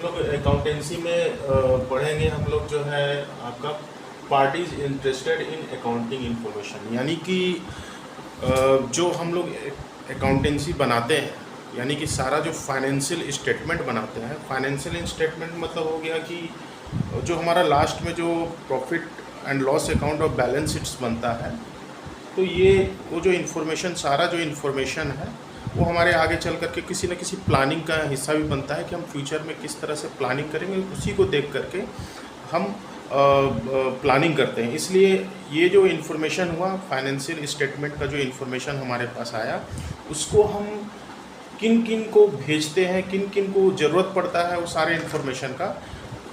लोग अकाउंटेंसी में पढ़ेंगे हम लोग जो है आपका parties interested in accounting information, यानी कि जो हम लोग अकाउंटेंसी बनाते हैं, यानी कि सारा जो फाइनेंशियल स्टेटमेंट बनाते हैं। फाइनेंशियल स्टेटमेंट मतलब हो गया कि जो हमारा लास्ट में जो प्रॉफिट एंड लॉस अकाउंट और बैलेंस शीट्स बनता है, तो ये वो जो इन्फॉर्मेशन, सारा जो इन्फॉर्मेशन है वो हमारे आगे चल करके किसी न किसी प्लानिंग का हिस्सा भी बनता है कि हम फ्यूचर में किस तरह से प्लानिंग करेंगे। उसी को देख करके हम प्लानिंग करते हैं। इसलिए ये जो इन्फॉर्मेशन हुआ, फाइनेंशियल स्टेटमेंट का जो इन्फॉर्मेशन हमारे पास आया, उसको हम किन किन को भेजते हैं, किन किन को ज़रूरत पड़ता है वो सारे इन्फॉर्मेशन का।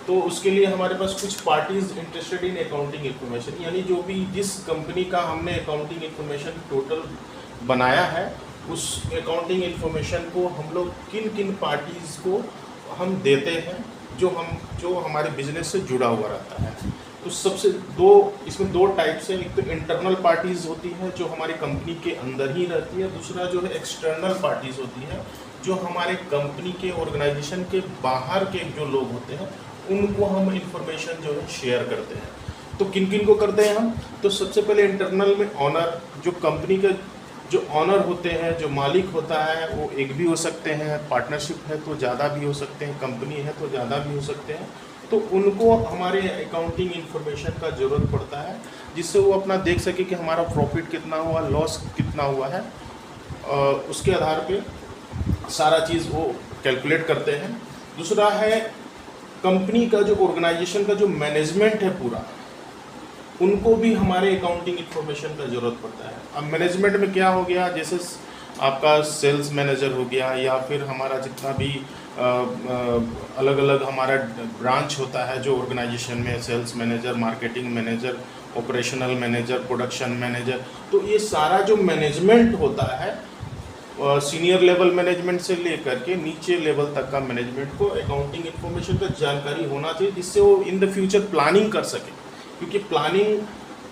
तो उसके लिए हमारे पास कुछ parties interested in accounting information, यानी जो भी जिस कंपनी का हमने अकाउंटिंग इन्फॉर्मेशन टोटल बनाया है, उस अकाउंटिंग इन्फॉर्मेशन को हम लोग किन किन पार्टीज़ को हम देते हैं जो हमारे बिजनेस से जुड़ा हुआ रहता है। तो इसमें दो टाइप से, एक तो इंटरनल पार्टीज़ होती है जो हमारी कंपनी के अंदर ही रहती है, दूसरा जो है एक्सटर्नल पार्टीज़ होती है जो हमारे कंपनी के ऑर्गेनाइजेशन के बाहर के जो लोग होते हैं उनको हम इंफॉर्मेशन जो है शेयर करते हैं। तो किन किन को करते हैं हम? तो सबसे पहले इंटरनल में ऑनर, जो कंपनी के जो ऑनर होते हैं, जो मालिक होता है, वो एक भी हो सकते हैं, पार्टनरशिप है तो ज़्यादा भी हो सकते हैं, कंपनी है तो ज़्यादा भी हो सकते हैं। तो उनको हमारे अकाउंटिंग इन्फॉर्मेशन का ज़रूरत पड़ता है, जिससे वो अपना देख सके कि हमारा प्रॉफिट कितना हुआ, लॉस कितना हुआ है। उसके आधार पे सारा चीज़ वो कैलकुलेट करते हैं। दूसरा है कंपनी का जो ऑर्गेनाइजेशन का जो मैनेजमेंट है पूरा, उनको भी हमारे अकाउंटिंग इन्फॉर्मेशन का ज़रूरत पड़ता है। अब मैनेजमेंट में क्या हो गया, जैसे आपका सेल्स मैनेजर हो गया, या फिर हमारा जितना भी अलग अलग हमारा ब्रांच होता है जो ऑर्गेनाइजेशन में, sales manager, marketing manager, operational manager, production manager, तो ये सारा जो मैनेजमेंट होता है, सीनियर लेवल मैनेजमेंट से लेकर के नीचे लेवल तक का मैनेजमेंट को अकाउंटिंग इन्फॉर्मेशन का जानकारी होना चाहिए, जिससे वो इन द फ्यूचर प्लानिंग कर सके। क्योंकि प्लानिंग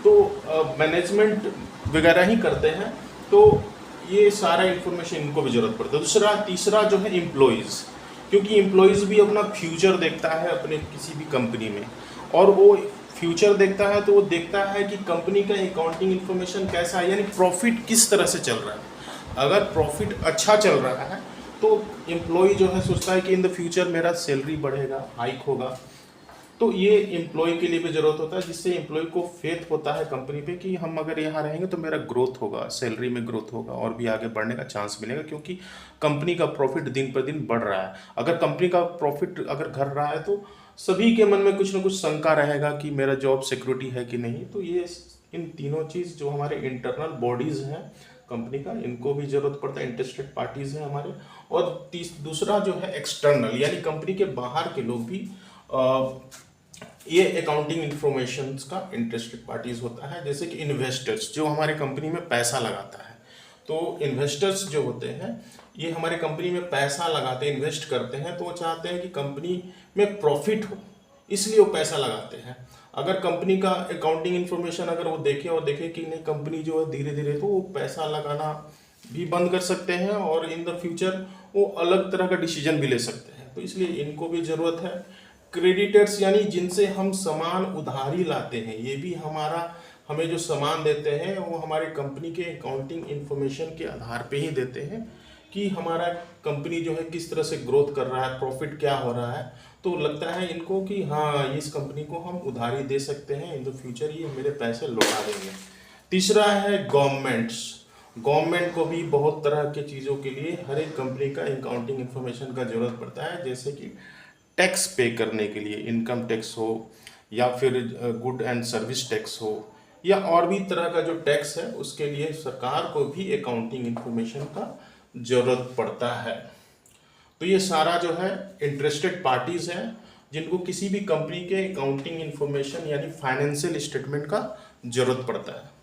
तो मैनेजमेंट वगैरह ही करते हैं, तो ये सारा इन्फॉर्मेशन इनको भी ज़रूरत पड़ता है। तीसरा जो है एम्प्लॉयज़, क्योंकि एम्प्लॉयज़ भी अपना फ्यूचर देखता है अपने किसी भी कंपनी में, और वो फ्यूचर देखता है तो वो देखता है कि कंपनी का अकाउंटिंग इन्फॉर्मेशन कैसा है, यानी प्रॉफिट किस तरह से चल रहा है। अगर प्रॉफिट अच्छा चल रहा है तो एम्प्लॉय जो है सोचता है कि इन द फ्यूचर मेरा सैलरी बढ़ेगा, हाइक होगा। तो ये एम्प्लॉय के लिए भी ज़रूरत होता है, जिससे एम्प्लॉय को फेथ होता है कंपनी पे कि हम अगर यहाँ रहेंगे तो मेरा ग्रोथ होगा, सैलरी में ग्रोथ होगा और भी आगे बढ़ने का चांस मिलेगा, क्योंकि कंपनी का प्रॉफिट दिन पर दिन बढ़ रहा है। अगर कंपनी का प्रॉफिट अगर घट रहा है तो सभी के मन में कुछ ना कुछ शंका रहेगा कि मेरा जॉब सिक्योरिटी है कि नहीं। तो ये इन तीनों चीज़ जो हमारे इंटरनल बॉडीज़ हैं कंपनी का, इनको भी ज़रूरत पड़ता है, इंटरेस्टेड पार्टीज़ हैं हमारे। और दूसरा जो है एक्सटर्नल, यानी कंपनी के बाहर के लोग भी ये अकाउंटिंग इन्फॉर्मेशन का इंटरेस्टेड पार्टीज होता है। जैसे कि इन्वेस्टर्स जो हमारे कंपनी में पैसा लगाता है, तो इन्वेस्टर्स जो होते हैं ये हमारे कंपनी में पैसा लगाते हैं, इन्वेस्ट करते हैं, तो वो चाहते हैं कि कंपनी में प्रॉफिट हो, इसलिए वो पैसा लगाते हैं। अगर कंपनी का अकाउंटिंग इन्फॉर्मेशन अगर वो देखे कि नहीं, कंपनी जो है धीरे धीरे, तो वो पैसा लगाना भी बंद कर सकते हैं और इन द फ्यूचर वो अलग तरह का डिसीजन भी ले सकते हैं। तो इसलिए इनको भी ज़रूरत है। क्रेडिटर्स, यानी जिनसे हम सामान उधारी लाते हैं, ये भी हमें जो सामान देते हैं वो हमारे कंपनी के अकाउंटिंग इन्फॉर्मेशन के आधार पे ही देते हैं कि हमारा कंपनी जो है किस तरह से ग्रोथ कर रहा है, प्रॉफिट क्या हो रहा है। तो लगता है इनको कि हाँ, इस कंपनी को हम उधारी दे सकते हैं, इन द फ्यूचर ये मेरे पैसे लौटा देंगे। तीसरा है गवर्नमेंट को भी बहुत तरह के चीज़ों के लिए हर एक कंपनी का अकाउंटिंग इन्फॉर्मेशन का ज़रूरत पड़ता है। जैसे कि टैक्स पे करने के लिए, इनकम टैक्स हो या फिर गुड एंड सर्विस टैक्स हो, या और भी तरह का जो टैक्स है, उसके लिए सरकार को भी अकाउंटिंग इन्फॉर्मेशन का ज़रूरत पड़ता है। तो ये सारा जो है इंटरेस्टेड पार्टीज़ हैं जिनको किसी भी कंपनी के अकाउंटिंग इन्फॉर्मेशन यानी फाइनेंशियल स्टेटमेंट का ज़रूरत पड़ता है।